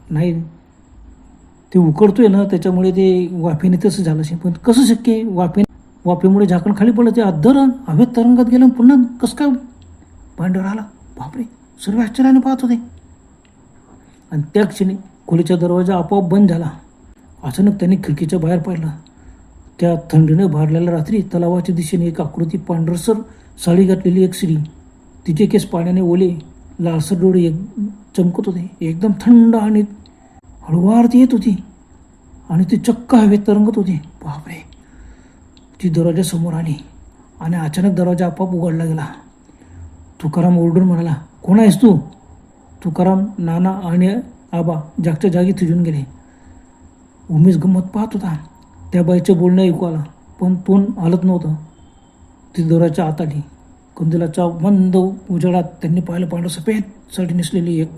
नाही, ते उकडतोय ना त्याच्यामुळे ते वाफेने तसं झालं असेल. पण कसं शक्य आहे? वाफेमुळे झाकण खाली पडलं, ते अद्धर हवेत तरंगात गेलं, पुन्हा कसं काय पांढर आला? बापरे, सर्व आश्चर्याने पाहत होते. आणि त्या क्षणी खोलीचा दरवाजा आपोआप बंद झाला. अचानक त्यांनी खिडकीच्या बाहेर पाहिलं. त्या थंडीने भारलेल्या रात्री तलावाच्या दिशेने एक आकृती, पांढरसर साडी घातलेली एक स्त्री. तिचे केस पाण्याने ओले, लालसर डोळे चमकत होते. एकदम थंड आणि हळूवार ती येत होती आणि ती चक्क हवेत तरंगत होती. बापरे, ती दरवाजासमोर आली आणि अचानक दरवाजा आपोआप उघडला गेला. तुकाराम ओरडून म्हणाला, कोण आहेस तू? तुकाराम, नाना आणि आबा जागच्या जागी थिजून गेले. उमेश गंमत पाहत होता. त्या बाईचं बोलणं ऐकू आलं, पण तोंड हलत नव्हतं. ती दरवाजाच्या आत आली. कंदिलाच्या मंद उजेडात त्यांनी पाहिलं, पांढरसफेद साडी नेसलेली एक